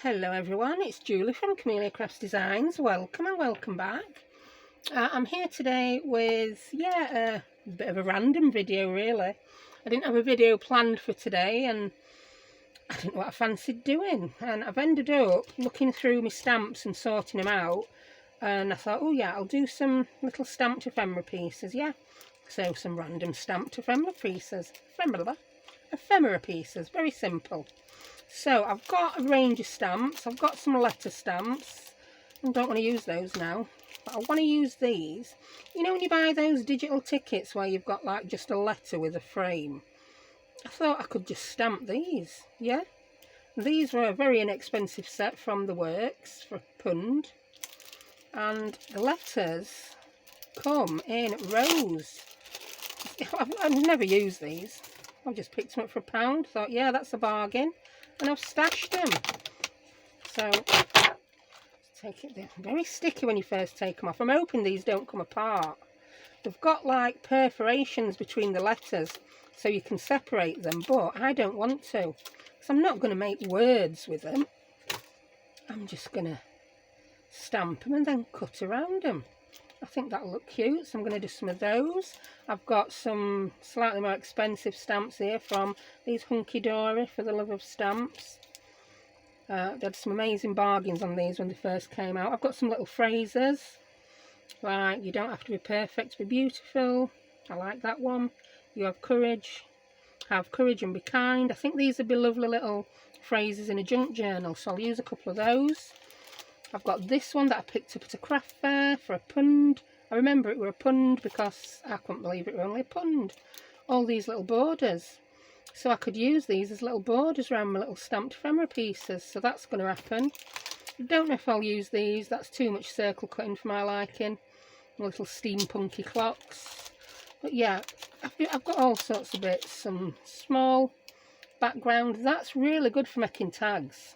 Hello everyone, it's Julie from Camelia Crafts Designs. Welcome and welcome back. I'm here today with, a bit of a random video really. I didn't have a video planned for today and I didn't know what I fancied doing. And I've ended up looking through my stamps and sorting them out. And I thought, oh yeah, I'll do some little stamped ephemera pieces, yeah. So some random stamped ephemera pieces. Ephemera pieces, very simple. So I've got a range of stamps. I've got some letter stamps. I don't want to use those now, but I want to use these. You know when you buy those digital tickets where you've got like just a letter with a frame? I thought I could just stamp these, yeah? These were a very inexpensive set from the works for £1. And the letters come in rows. I've never used these. I've just picked them up for £1. Thought, yeah, that's a bargain. And I've stashed them. So, take it there. Very sticky when you first take them off. I'm hoping these don't come apart. They've got like perforations between the letters so you can separate them, but I don't want to. Because I'm not going to make words with them. I'm just going to stamp them and then cut around them. I think that'll look cute, so I'm going to do some of those. I've got some slightly more expensive stamps here from these Hunky Dory for the love of stamps. They had some amazing bargains on these when they first came out. I've got some little phrases, like you don't have to be perfect to be beautiful. I like that one. You have courage and be kind. I think these would be lovely little phrases in a junk journal, so I'll use a couple of those. I've got this one that I picked up at a craft fair for £1. I remember it were £1 because I couldn't believe it were only £1. All these little borders. So I could use these as little borders around my little stamped ephemera pieces. So that's going to happen. I don't know if I'll use these. That's too much circle cutting for my liking. Little steampunky clocks. But yeah, I've got all sorts of bits. Some small background. That's really good for making tags.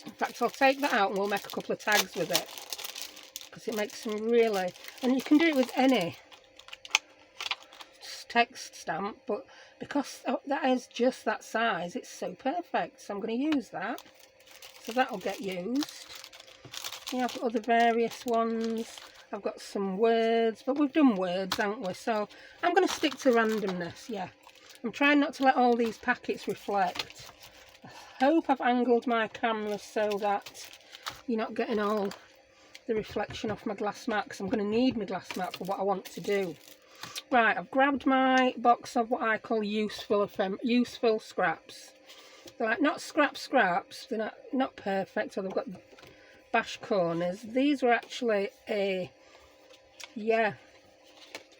In fact, I'll take that out and we'll make a couple of tags with it. Because it makes some really... And you can do it with any text stamp, but because that is just that size, it's so perfect. So I'm going to use that. So that'll get used. Yeah, I've got other various ones. I've got some words, but we've done words, haven't we? So I'm going to stick to randomness, yeah. I'm trying not to let all these packets reflect. I hope I've angled my camera so that you're not getting all the reflection off my glass mat, because I'm going to need my glass mat for what I want to do. Right, I've grabbed my box of what I call useful scraps. They're like not scraps, they're not perfect, or they've got bash corners. These were actually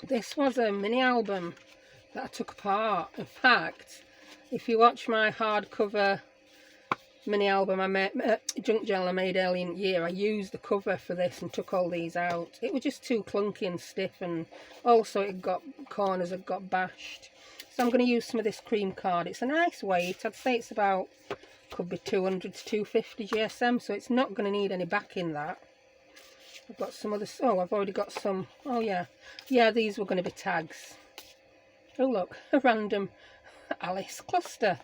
this was a mini album that I took apart. In fact, if you watch my hardcover mini album I made, junk journal I made early in the year, I used the cover for this and took all these out. It was just too clunky and stiff, and also corners had got bashed. So I'm going to use some of this cream card. It's a nice weight. I'd say it's about, could be 200 to 250 GSM, so it's not going to need any backing that. I've got some other, I've already got some, these were going to be tags. Oh look, a random Alice cluster.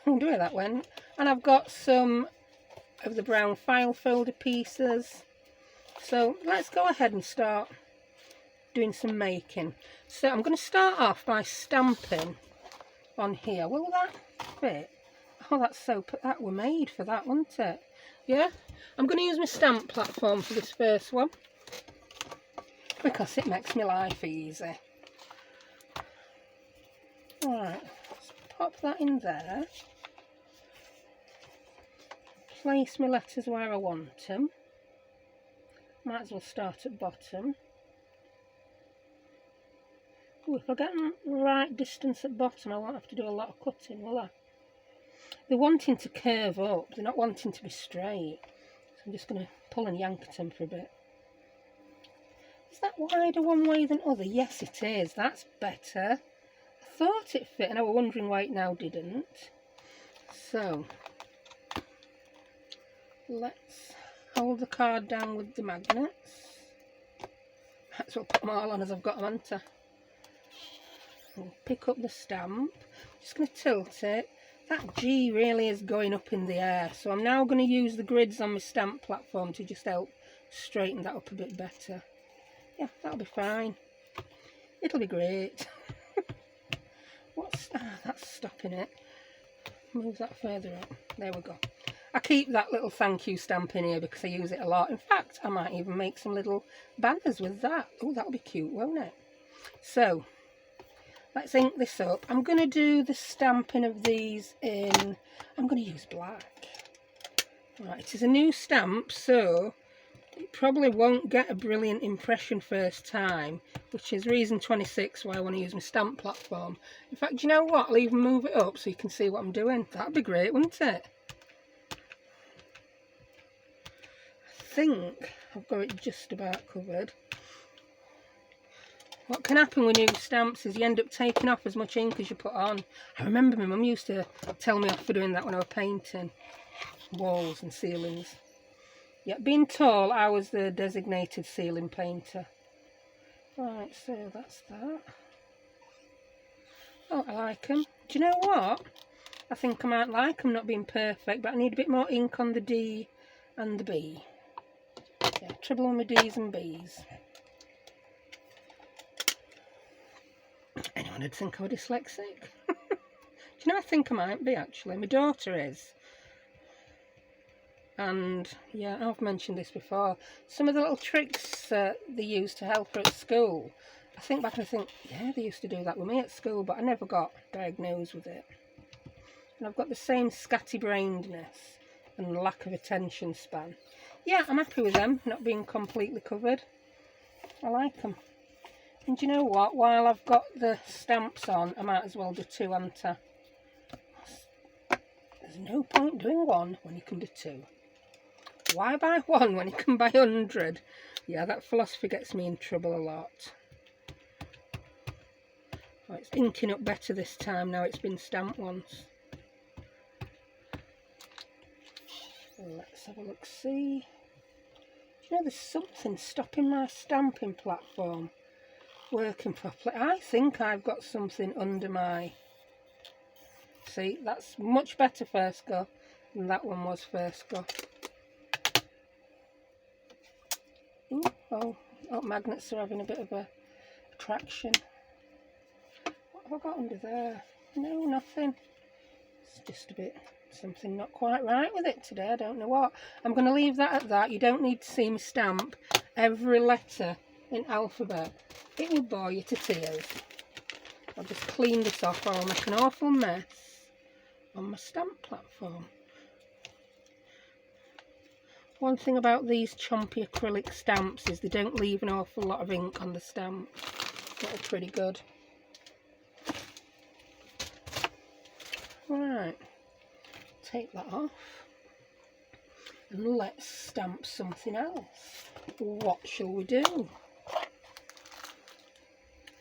I wonder where that went. And I've got some of the brown file folder pieces. So let's go ahead and start doing some making. So I'm going to start off by stamping on here. Will that fit? Oh, that's so, that were made for that, wasn't it? Yeah. I'm going to use my stamp platform for this first one, because it makes my life easy. Alright, let's pop that in there. Place my letters where I want them. Might as well start at bottom. Ooh, if I get them the right distance at bottom, I won't have to do a lot of cutting, will I? They're wanting to curve up, they're not wanting to be straight. So I'm just going to pull and yank at them for a bit. Is that wider one way than other? Yes, it is. That's better. I thought it fit and I was wondering why it now didn't. So let's hold the card down with the magnets. Might as well put them all on as I've got them, haven't I? I'll pick up the stamp. Just going to tilt it. That G really is going up in the air, so I'm now going to use the grids on my stamp platform to just help straighten that up a bit better. Yeah, that'll be fine. It'll be great. That's stopping it. Move that further up. There we go. I keep that little thank you stamp in here because I use it a lot. In fact, I might even make some little banners with that. Oh, that'll be cute, won't it? So, let's ink this up. I'm going to do the stamping of these in... I'm going to use black. Right, it is a new stamp, so it probably won't get a brilliant impression first time, which is reason 26 why I want to use my stamp platform. In fact, you know what? I'll even move it up so you can see what I'm doing. That'd be great, wouldn't it? I think I've got it just about covered. What can happen with new stamps is you end up taking off as much ink as you put on. I remember my mum used to tell me off for doing that when I was painting walls and ceilings. Yeah, being tall, I was the designated ceiling painter. Right, so that's that. Oh, I like them. Do you know what? I think I might like them not being perfect, but I need a bit more ink on the D and the B. Yeah, trouble with my D's and B's. Anyone would think I was dyslexic. Do you know, I think I might be actually. My daughter is. And yeah, I've mentioned this before. Some of the little tricks they use to help her at school. I think back and I think, yeah, they used to do that with me at school, but I never got diagnosed with it. And I've got the same scatty-brainedness and lack of attention span. Yeah, I'm happy with them not being completely covered. I like them. And do you know what? While I've got the stamps on, I might as well do two, hadn't I? There's no point doing one when you can do two. Why buy one when you can buy 100? Yeah, that philosophy gets me in trouble a lot. Oh, it's inking up better this time now it's been stamped once. Let's have a look, see. Do you know, there's something stopping my stamping platform working properly. I think I've got something under my... See, that's much better first go than that one was first go. Ooh, oh, magnets are having a bit of a attraction. What have I got under there? No, nothing. It's just a bit, something not quite right with it today. I don't know what. I'm going to leave that at that. You don't need to see me stamp every letter in alphabet. It will bore you to tears. I'll just clean this off or I'll make an awful mess on my stamp platform. One thing about these chompy acrylic stamps is they don't leave an awful lot of ink on the stamp. They're pretty good. Right, take that off and let's stamp something else. What shall we do?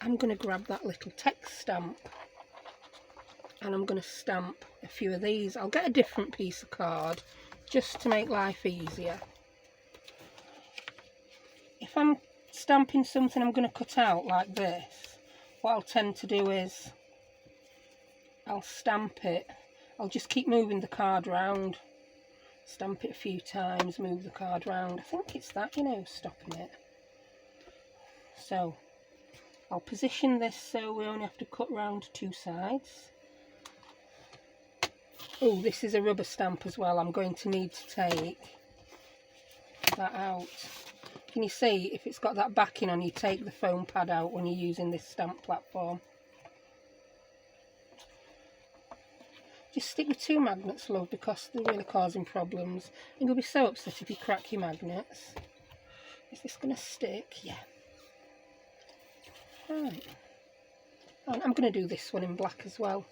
I'm going to grab that little text stamp and I'm going to stamp a few of these. I'll get a different piece of card just to make life easier. If I'm stamping something I'm going to cut out like this, what I'll tend to do is I'll stamp it. I'll just keep moving the card round. Stamp it a few times, move the card round. I think it's that, you know, stopping it. So I'll position this so we only have to cut round two sides. Oh, this is a rubber stamp as well. I'm going to need to take that out. Can you see if it's got that backing on, you take the foam pad out when you're using this stamp platform. Just stick with two magnets, love, because they're really causing problems. And you'll be so upset if you crack your magnets. Is this going to stick? Yeah. Right. And I'm going to do this one in black as well.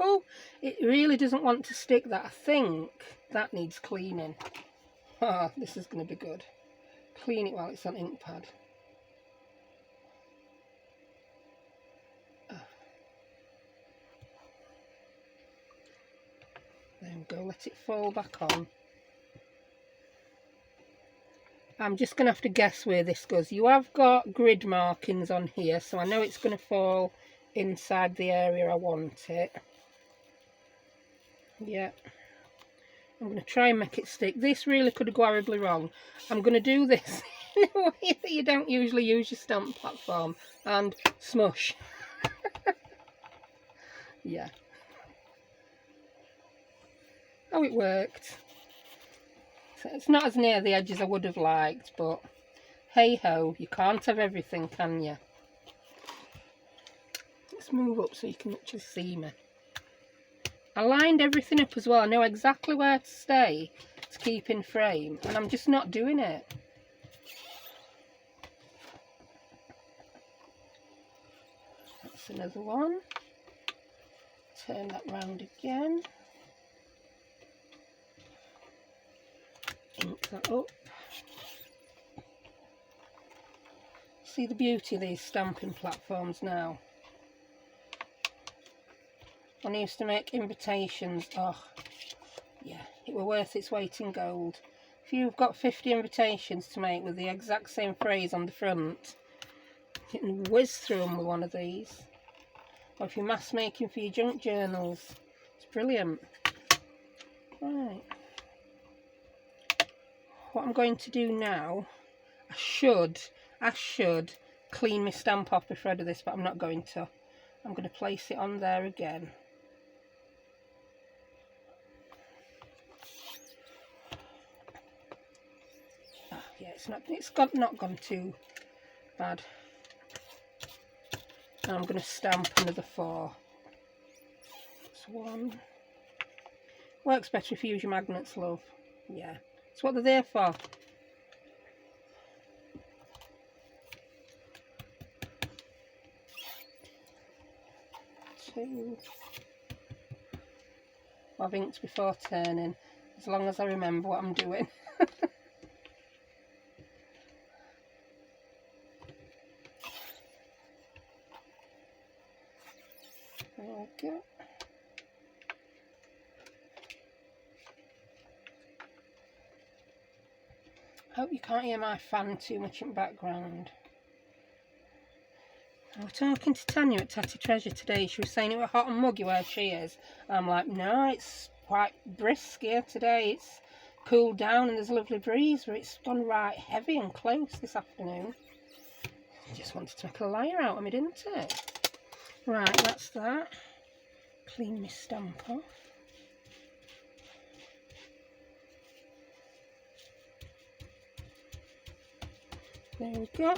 Oh, it really doesn't want to stick that. I think that needs cleaning. Ah, this is going to be good. Clean it while it's on ink pad. There we go, let it fall back on. I'm just going to have to guess where this goes. You have got grid markings on here, so I know it's going to fall inside the area I want it. Yeah. I'm going to try and make it stick. This really could go horribly wrong. I'm going to do this in a way that you don't usually use your stamp platform. And smush. Yeah. Oh, it worked. So it's not as near the edge as I would have liked, but hey ho, you can't have everything, can you? Let's move up so you can actually see me. I lined everything up as well. I know exactly where to stay to keep in frame, and I'm just not doing it. That's another one. Turn that round again. Ink that up. See the beauty of these stamping platforms now. When I used to make invitations, oh yeah, it were worth its weight in gold. If you've got 50 invitations to make with the exact same phrase on the front, you can whiz through them with one of these. Or if you're mass making for your junk journals, it's brilliant. Right. What I'm going to do now, I should clean my stamp off before I do this, but I'm not going to. I'm going to place it on there again. Yeah, it's not gone too bad. And I'm going to stamp another 4. That's 1. Works better if you use your magnets, love. Yeah, it's what they're there for. 2. I've inked before turning, as long as I remember what I'm doing. There we go. Hope you can't hear my fan too much in the background. I was talking to Tania at Tatty Treasures today. She was saying it was hot and muggy where she is. I'm like, no, it's quite brisk here today. It's cooled down and there's a lovely breeze, but it's gone right heavy and close this afternoon. Just wanted to make a liar out of me, didn't it? Right, that's that. Clean my stamp off. There we go.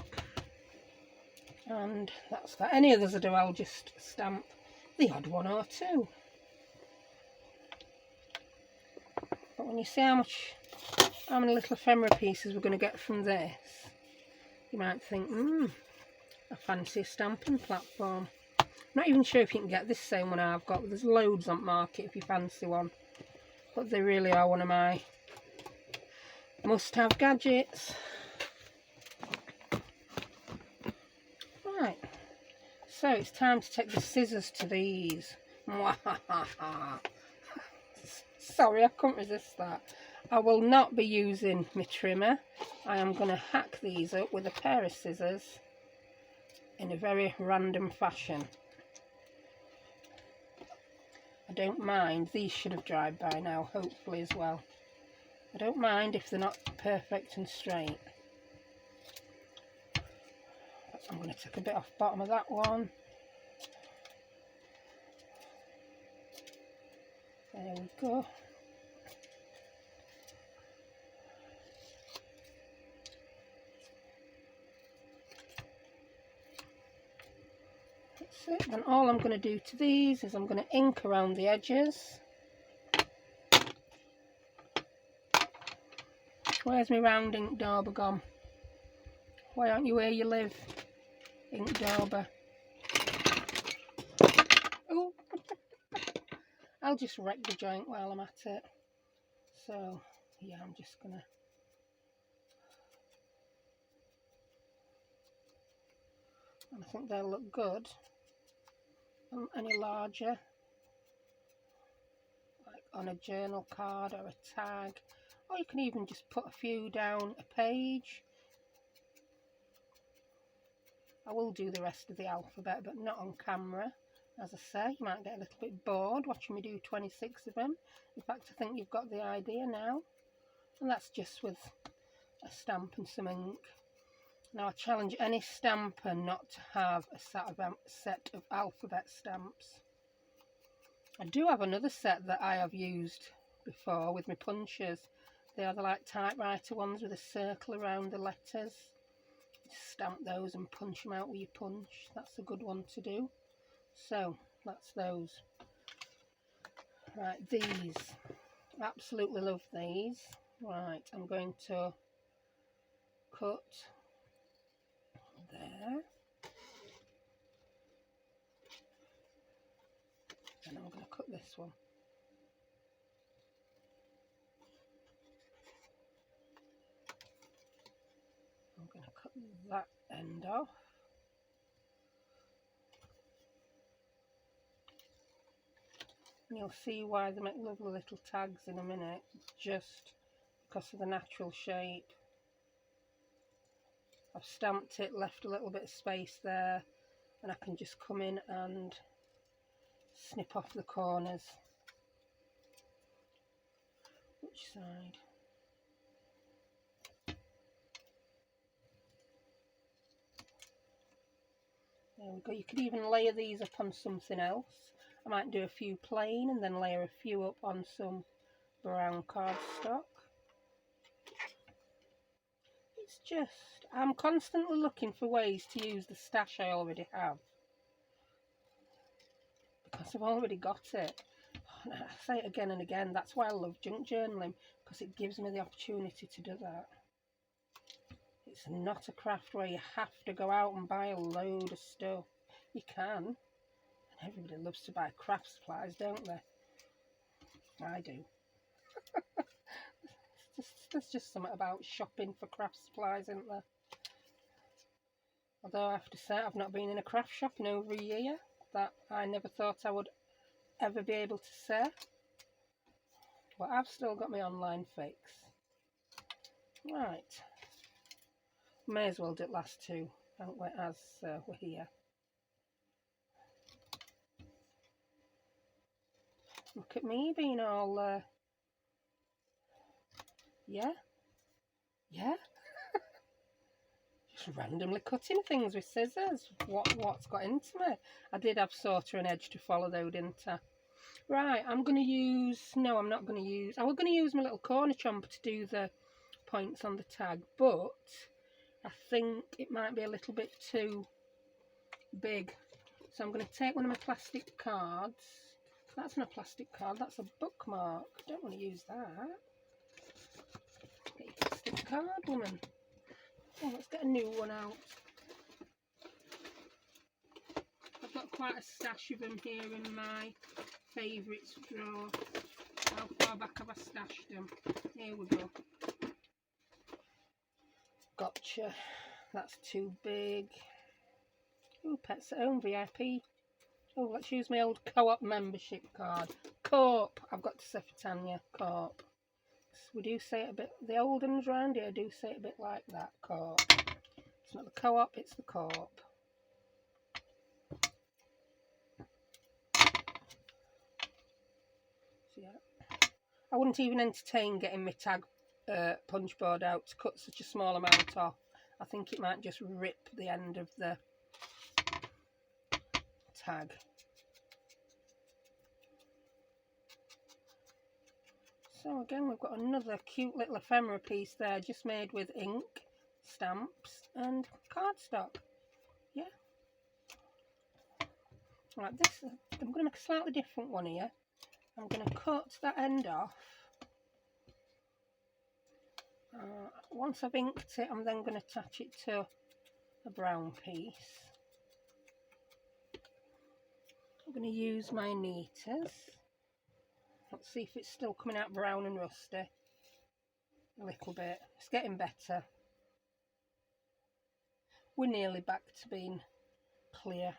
And that's that. Any others I do, I'll just stamp the odd one or two. But when you see how many little ephemera pieces we're going to get from this, you might think, I fancy a stamping platform. I'm not even sure if you can get this same one I've got. There's loads on market if you fancy one. But they really are one of my must-have gadgets. Right, so it's time to take the scissors to these. Sorry, I couldn't resist that. I will not be using my trimmer. I am going to hack these up with a pair of scissors in a very random fashion. I don't mind. These should have dried by now, hopefully as well. I don't mind if they're not perfect and straight. I'm going to take a bit off the bottom of that one. There we go. That's it. And all I'm going to do to these is I'm going to ink around the edges. Where's my round ink dauber gone? Why aren't you where you live? Ink dauber. Oh, I'll just wreck the joint while I'm at it. So, yeah, I'm just gonna. And I think they'll look good. Any larger, like on a journal card or a tag, or you can even just put a few down a page. I will do the rest of the alphabet, but not on camera. As I say, you might get a little bit bored watching me do 26 of them. In fact, I think you've got the idea now. And that's just with a stamp and some ink. Now I challenge any stamper not to have a set of alphabet stamps. I do have another set that I have used before with my punches. They are the like typewriter ones with a circle around the letters. Just stamp those and punch them out with your punch. That's a good one to do. So that's those. Right, these. Absolutely love these. Right, I'm going to cut there. And I'm going to cut this one. I'm going to cut that end off. And you'll see why they make lovely little tags in a minute, just because of the natural shape. I've stamped it, left a little bit of space there, and I can just come in and snip off the corners. Which side? There we go. You could even layer these up on something else. I might do a few plain and then layer a few up on some brown cardstock. It's just, I'm constantly looking for ways to use the stash I already have, because I've already got it. And I say it again and again, that's why I love junk journaling, because it gives me the opportunity to do that. It's not a craft where you have to go out and buy a load of stuff. You can, and everybody loves to buy craft supplies, don't they? I do. There's just something about shopping for craft supplies, isn't there? Although I have to say, I've not been in a craft shop in over a year. That I never thought I would ever be able to say. But I've still got my online fix. Right. May as well do it last two, don't we, as we're here. Look at me being all, yeah, just randomly cutting things with scissors. What's got into me? I did have sort of an edge to follow though, didn't I? Right, I'm going to use, no, I'm not going to use, I was going to use my little corner chomper to do the points on the tag, but I think it might be a little bit too big. So I'm going to take one of my plastic cards. That's not a plastic card, that's a bookmark. I don't want to use that. Get your plastic card, woman. Oh, let's get a new one out. I've got quite a stash of them here in my favourites drawer. How far back have I stashed them? Here we go. Gotcha. That's too big. Ooh, Pets at Home VIP. Oh, let's use my old co-op membership card. Co-op. I've got to say for Tania, co-op. We do say it a bit, the old ones round here do say it a bit like that, co-op. It's not the co-op, it's the co-op. So yeah. I wouldn't even entertain getting my tag punch board out to cut such a small amount off. I think it might just rip the end of the tag. So again, we've got another cute little ephemera piece there, just made with ink, stamps and cardstock. Yeah. Right, this, I'm going to make a slightly different one here. I'm going to cut that end off. Once I've inked it, I'm then going to attach it to a brown piece. I'm going to use my kneaters. Let's see if it's still coming out brown and rusty. A little bit. It's getting better. We're nearly back to being clear.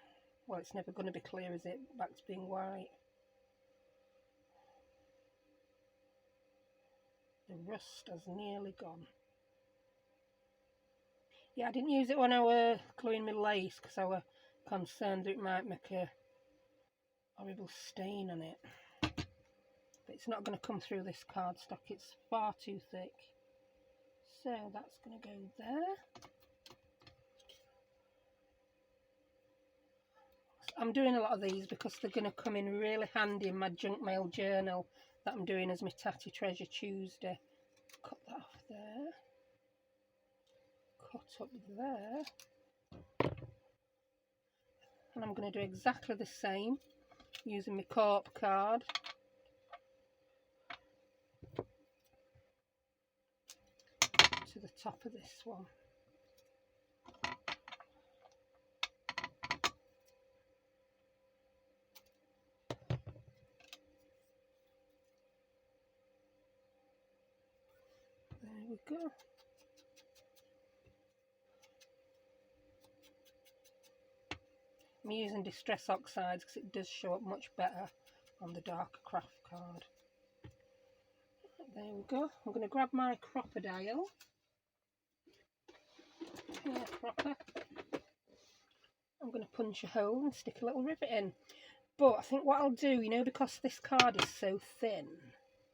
Well, it's never going to be clear, is it? Back to being white. The rust has nearly gone. Yeah, I didn't use it when I were gluing my lace because I were concerned that it might make a horrible stain on it. But it's not going to come through this cardstock, it's far too thick. So that's going to go there. I'm doing a lot of these because they're going to come in really handy in my junk mail journal that I'm doing as my Tatty Treasure Tuesday. Cut that off there. Cut up there. And I'm going to do exactly the same using my corp card. To the top of this one. There we go. I'm using Distress Oxides because it does show up much better on the darker craft card. There we go. I'm going to grab my crocodile. Yeah, proper. I'm going to punch a hole and stick a little rivet in. But I think what I'll do, you know, because this card is so thin,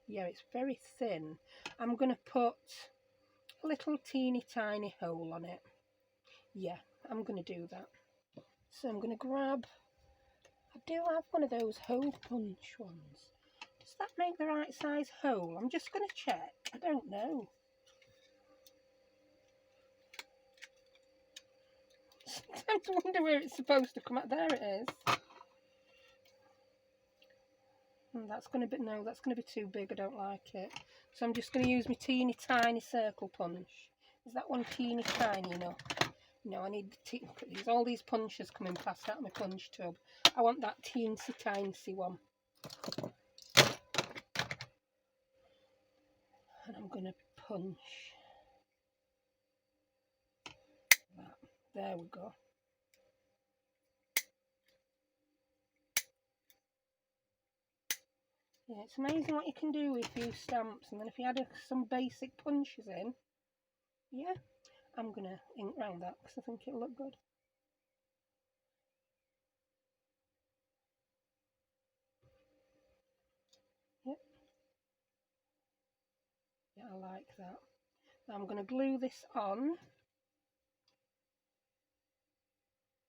yeah, it's very thin, I'm going to put a little teeny tiny hole on it. Yeah, I'm going to do that. So I'm going to grab, I do have one of those hole punch ones. Does that make the right size hole? I'm just going to check. I don't know. Sometimes I wonder where it's supposed to come out. There it is. And that's going to be, no, that's going to be too big. I don't like it. So I'm just going to use my teeny tiny circle punch. Is that one teeny tiny enough? No, I need the there's all these punches coming past out of my punch tub. I want that teensy tiny one. And I'm going to punch that. There we go. Yeah, it's amazing what you can do with a few stamps, and then if you add some basic punches in, yeah, I'm going to ink round that because I think it'll look good. Yep. Yeah, I like that. Now I'm going to glue this on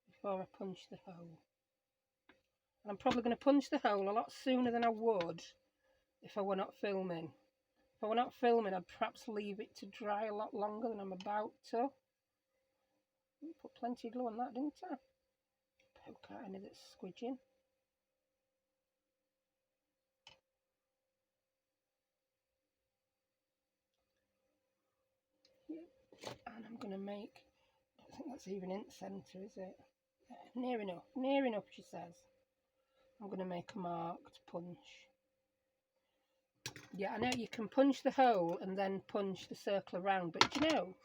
before I punch the hole. And I'm probably going to punch the hole a lot sooner than I would if I were not filming. If I were not filming, I'd perhaps leave it to dry a lot longer than I'm about to. Put plenty of glue on that, didn't I? Poke out any that's squidging. Yep. And I'm going to make, I don't think that's even in the centre, is it? Near enough, she says. I'm going to make a marked punch. Yeah, I know you can punch the hole and then punch the circle around, but you know,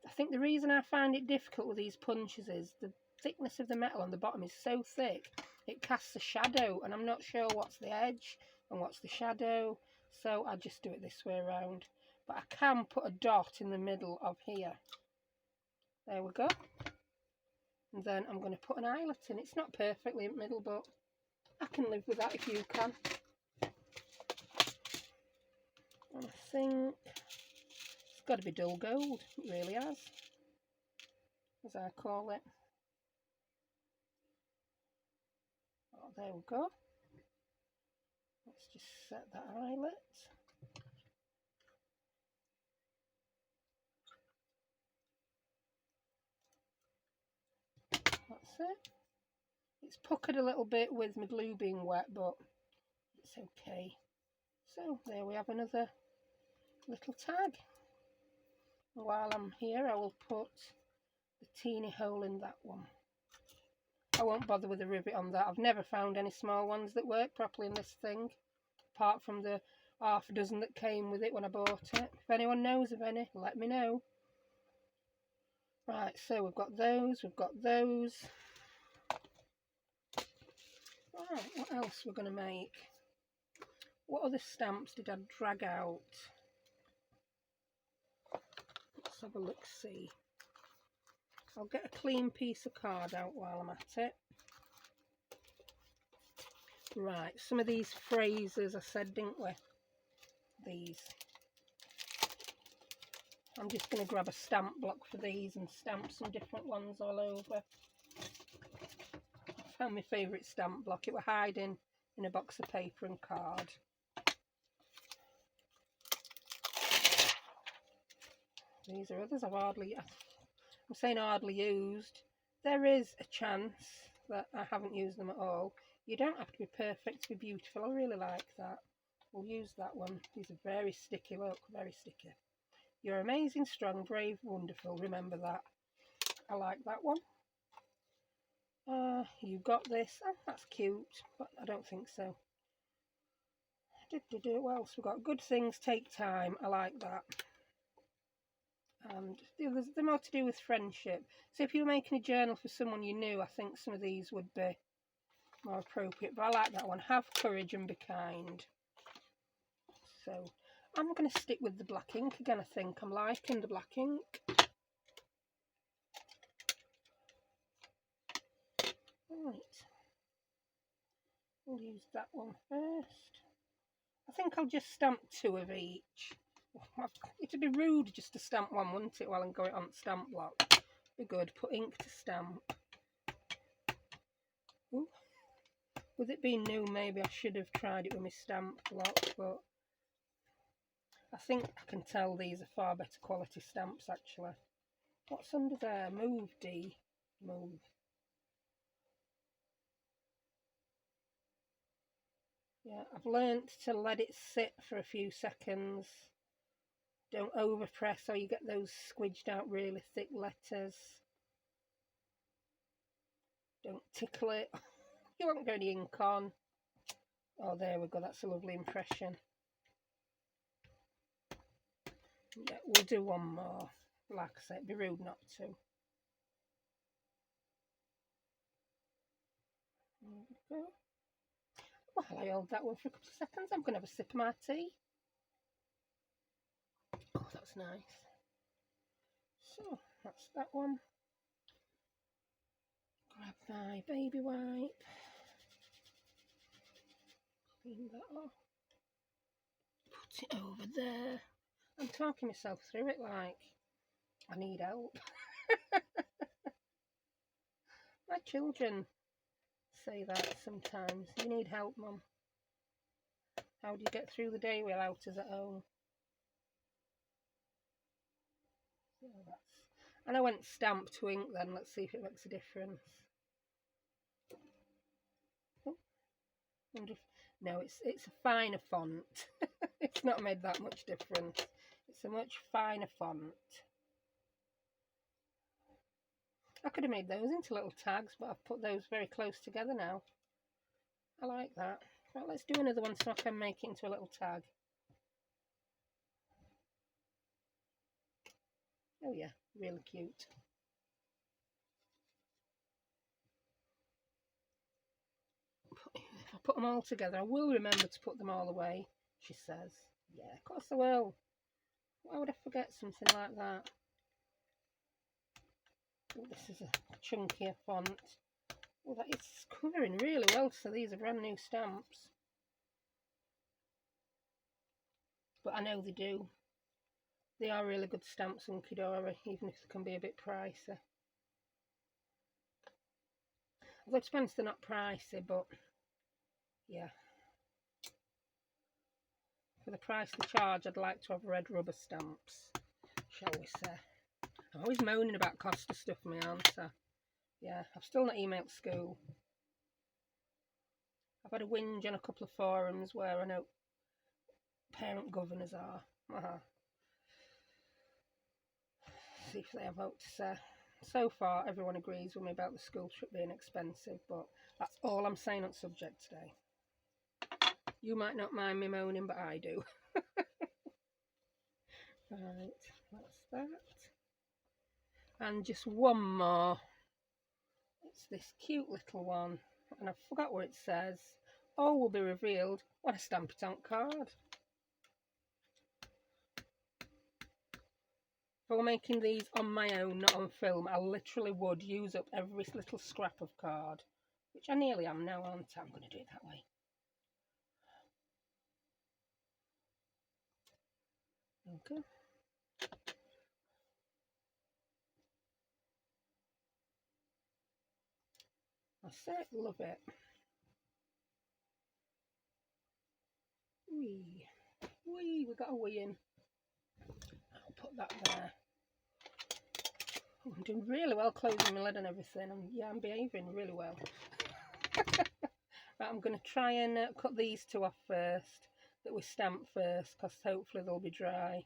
I think the reason I find it difficult with these punches is the thickness of the metal on the bottom is so thick, it casts a shadow, and I'm not sure what's the edge and what's the shadow, so I just do it this way around. But I can put a dot in the middle of here. There we go. And then I'm going to put an eyelet in. It's not perfectly in the middle, but I can live with that if you can. And I think it's got to be dull gold. It really has, as I call it. Oh, there we go. Let's just set that eyelet. That's it. It's puckered a little bit with my glue being wet, but it's okay. So there we have another little tag. While I'm here, I will put the teeny hole in that one. I won't bother with a rivet on that. I've never found any small ones that work properly in this thing, apart from the half a dozen that came with it when I bought it. If anyone knows of any, let me know. Right, so we've got those, Right, what else we're going to make? What other stamps did I drag out? Let's have a look, see. I'll get a clean piece of card out while I'm at it. Right, some of these phrases I said, didn't we? These. I'm just going to grab a stamp block for these and stamp some different ones all over. I found my favourite stamp block. It was hiding in a box of paper and card. These are others I've hardly, I'm saying hardly used. There is a chance that I haven't used them at all. You don't have to be perfect to be beautiful. I really like that. We'll use that one. These are very sticky, look, very sticky. You're amazing, strong, brave, wonderful. Remember that. I like that one. You got this. Oh, that's cute, but I don't think so. What else we got? Good things take time. I like that. And they're more to do with friendship. So if you were making a journal for someone you knew, I think some of these would be more appropriate. But I like that one. Have courage and be kind. So I'm going to stick with the black ink again. I think I'm liking the black ink. Right. We'll use that one first. I think I'll just stamp 2 of each. It'd be rude just to stamp one, wouldn't it, while I'm going on the stamp block. Be good. Put ink to stamp. Ooh. With it being new, maybe I should have tried it with my stamp block, but I think I can tell these are far better quality stamps, actually. What's under there? Move, D. Move. Yeah, I've learnt to let it sit for a few seconds. Don't overpress or you get those squidged out really thick letters. Don't tickle it. You won't get any ink on. Oh, there we go. That's a lovely impression. Yeah, we'll do one more. Like I said, it'd be rude not to. There we go. Well, I hold that one for a couple of seconds. I'm going to have a sip of my tea. Oh, that's nice. So, that's that one. Grab my baby wipe. Clean that off. Put it over there. I'm talking myself through it like I need help. My children say that sometimes. You need help, Mum. How do you get through the day without us at home? So and I went stamp to ink then. Let's see if it makes a difference. Oh, wonder if, no, it's a finer font. It's not made that much difference. It's a much finer font. I could have made those into little tags, but I've put those very close together now. I like that. Right, let's do another one so I can make it into a little tag. Oh yeah, really cute. If I put them all together, I will remember to put them all away, she says. Yeah, of course I will. Why would I forget something like that? Oh, this is a chunkier font. Oh, that is colouring really well, so these are brand new stamps. But I know they do. They are really good stamps, Hunky Dory, even if they can be a bit pricey. Although it depends, they're not pricey, but yeah. For the price they charge, I'd like to have red rubber stamps, shall we say. I'm always moaning about cost of stuff, my answer. Yeah, I've still not emailed school. I've had a whinge on a couple of forums where I know parent governors are. See if they have out to say. So far, everyone agrees with me about the school trip being expensive, but that's all I'm saying on subject today. You might not mind me moaning, but I do. Right, that's that. And just one more. It's this cute little one, and I forgot what it says. All will be revealed when I stamp it on card. I were making these on my own, not on film, I literally would use up every little scrap of card, which I nearly am now, aren't I? I'm going to do it that way. Okay. That's it, love it. Wee, wee, we got a wee in. I'll put that there. Oh, I'm doing really well closing my lid and everything. I'm behaving really well. Right, I'm going to try and cut these two off first, that we stamp first, because hopefully they'll be dry.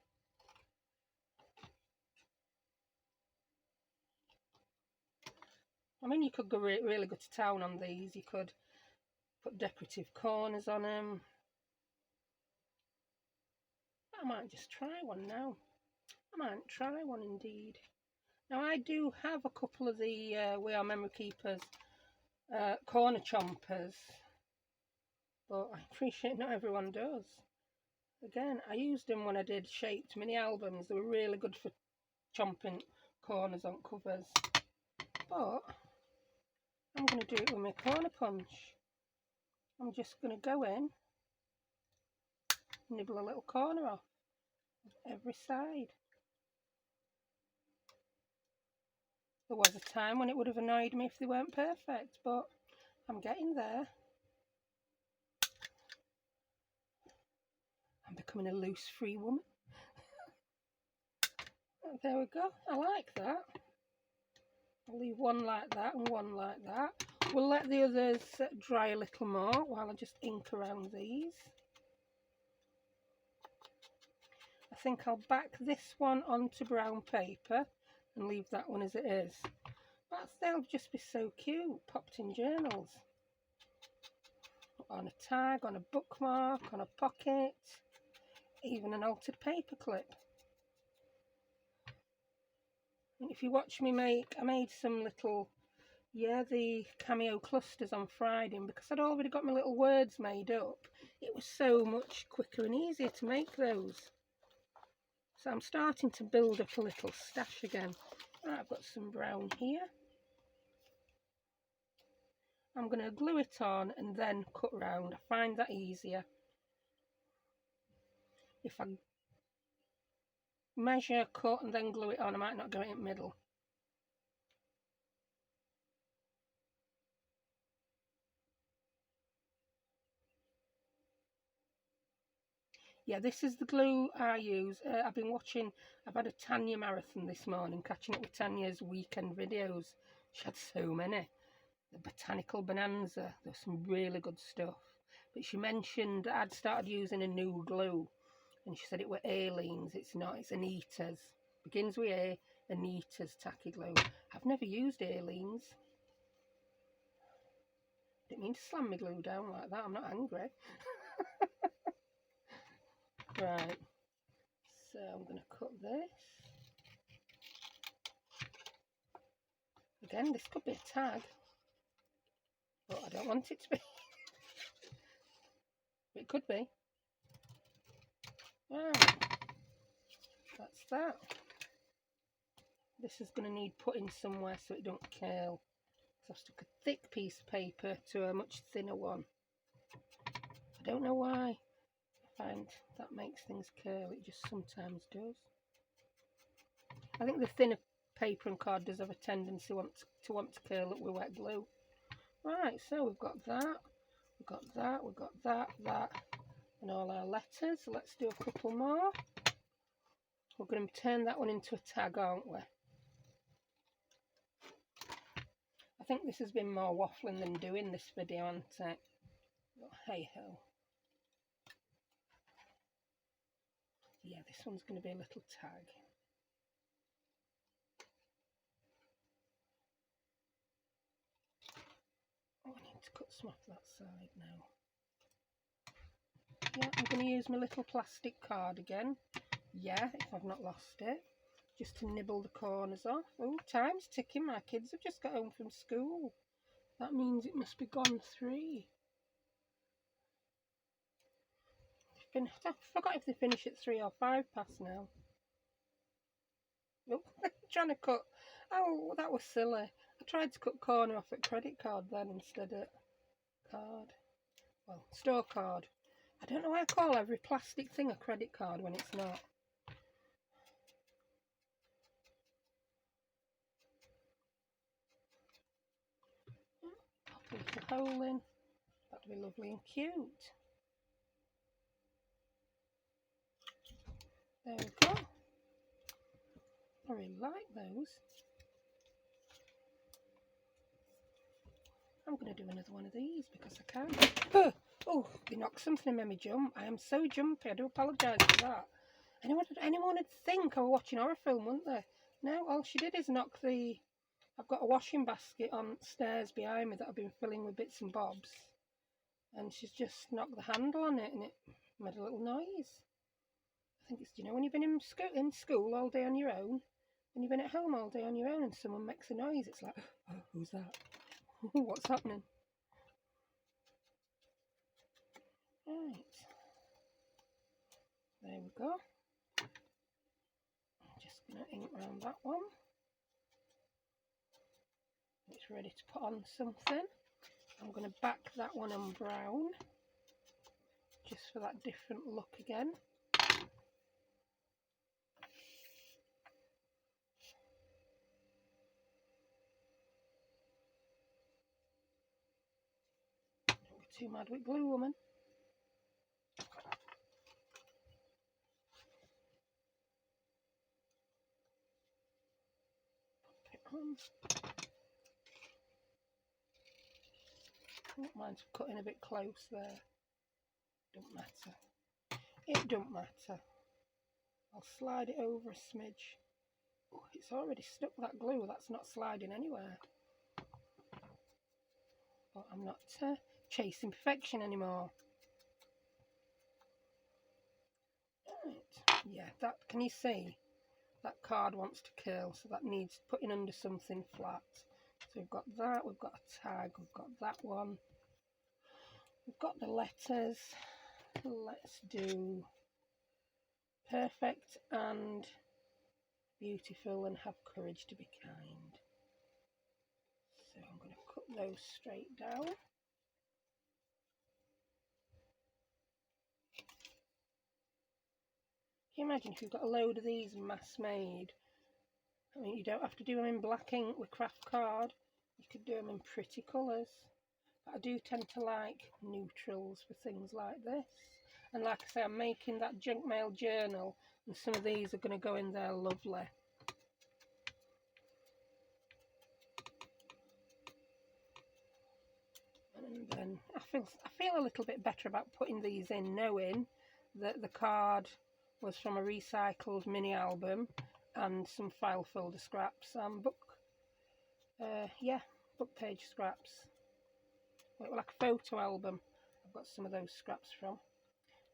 I mean, you could go really go to town on these. You could put decorative corners on them. I might just try one now. I might try one indeed. Now, I do have a couple of the We Are Memory Keepers corner chompers, but I appreciate not everyone does. Again, I used them when I did shaped mini albums. They were really good for chomping corners on covers. But I'm going to do it with my corner punch. I'm just going to go in, nibble a little corner off every side. There was a time when it would have annoyed me if they weren't perfect, but I'm getting there. I'm becoming a loose free woman. There we go. I like that. I'll leave one like that and one like that. We'll let the others dry a little more while I just ink around these. I think I'll back this one onto brown paper and leave that one as it is. They'll just be so cute, popped in journals. On a tag, on a bookmark, on a pocket, even an altered paper clip. And if you watch me make, I made some little, the cameo clusters on Friday, and because I'd already got my little words made up, it was so much quicker and easier to make those. So I'm starting to build up a little stash again. Right, I've got some brown here. I'm going to glue it on and then cut round. I find that easier. If I measure, cut and then glue it on, I might not go in the middle. Yeah, this is the glue I use. I've had a Tania marathon this morning, catching up with Tania's weekend videos. She had so many. The Botanical Bonanza, there's some really good stuff. But she mentioned I'd started using a new glue, and she said it were Aleen's. It's not, it's Anita's. Begins with A, Anita's tacky glue. I've never used Aleen's. Didn't mean to slam my glue down like that, I'm not angry. Right, so I'm going to cut this. Again, this could be a tag, but I don't want it to be. It could be. Right, that's that. This is going to need putting somewhere so it don't curl. So I've stuck a thick piece of paper to a much thinner one. I don't know why. I find that makes things curl. It just sometimes does. I think the thinner paper and card does have a tendency to want to curl up with wet glue. Right, so we've got that, we've got that, we've got that, and all our letters. Let's do a couple more. We're going to turn that one into a tag, aren't we? I think this has been more waffling than doing this video, hasn't it? But hey ho. Yeah, this one's going to be a little tag. Oh, I need to cut some off that side now. Yeah, I'm going to use my little plastic card again. Yeah, if I've not lost it. Just to nibble the corners off. Oh, time's ticking. My kids have just got home from school. That means it must be gone 3. I forgot if they finish at 3 or 5 past now. trying to cut. Oh, that was silly. I tried to cut corner off a credit card then instead of card. Well, store card. I don't know why I call every plastic thing a credit card when it's not. Pop a little hole in. That'd be lovely and cute. There we go. I really like those. I'm going to do another one of these because I can. Oh, they knocked something and made me jump. I am so jumpy. I do apologise for that. Anyone would think I was watching a horror film, wouldn't they? No, all she did is knock the... I've got a washing basket on stairs behind me that I've been filling with bits and bobs. And she's just knocked the handle on it and it made a little noise. I think it's, you know, when you've been in school all day on your own, when you've been at home all day on your own and someone makes a noise, it's like, oh, who's that? What's happening? Right. There we go. I'm just going to ink around that one. It's ready to put on something. I'm going to back that one on brown, just for that different look again. Don't get too mad with glue, woman. Put it on. I don't mind cutting a bit close there. Don't matter. It don't matter. I'll slide it over a smidge. Oh, it's already stuck, that glue. That's not sliding anywhere. But I'm not chasing perfection anymore. Right. Yeah, that, can you see? That card wants to curl, so that needs putting under something flat. So we've got that, we've got a tag, we've got that one. We've got the letters. Let's do perfect and beautiful and have courage to be kind. So I'm going to cut those straight down. Can you imagine if you've got a load of these mass made? I mean, you don't have to do them in black ink with craft card. You could do them in pretty colours. But I do tend to like neutrals for things like this. And like I say, I'm making that junk mail journal, and some of these are going to go in there lovely. And then I feel a little bit better about putting these in, knowing that the card was from a recycled mini album and some file folder scraps and book page scraps. Like a photo album. I've got some of those scraps from.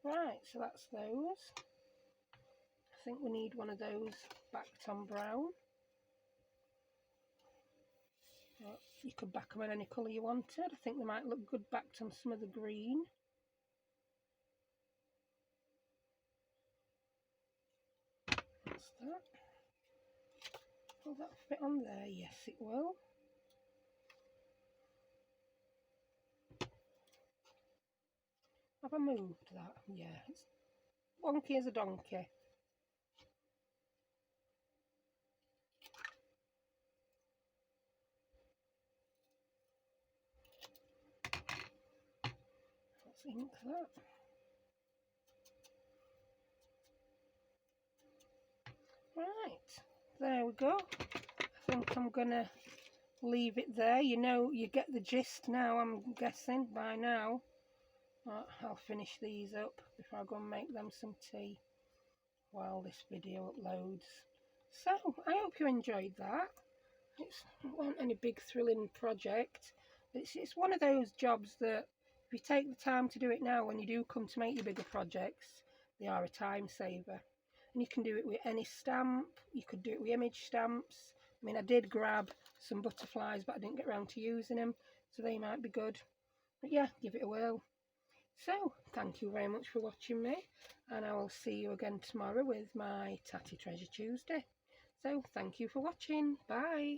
Right, so that's those. I think we need one of those backed on brown. You could back them in any colour you wanted. I think they might look good backed on some of the green. That's that. Will that fit on there? Yes, it will. Have I moved that? Yeah, it's wonky as a donkey. Let's ink that. Right, there we go. I think I'm gonna leave it there. You know, you get the gist now, I'm guessing by now. I'll finish these up before I go and make them some tea while this video uploads. So I hope you enjoyed that. It wasn't any big thrilling project. It's one of those jobs that if you take the time to do it now, when you do come to make your bigger projects, they are a time saver. And you can do it with any stamp. You could do it with image stamps. I mean, I did grab some butterflies, but I didn't get around to using them, so they might be good. But yeah, give it a whirl. So, thank you very much for watching me, and I will see you again tomorrow with my Tatty Treasure Tuesday. So thank you for watching. Bye.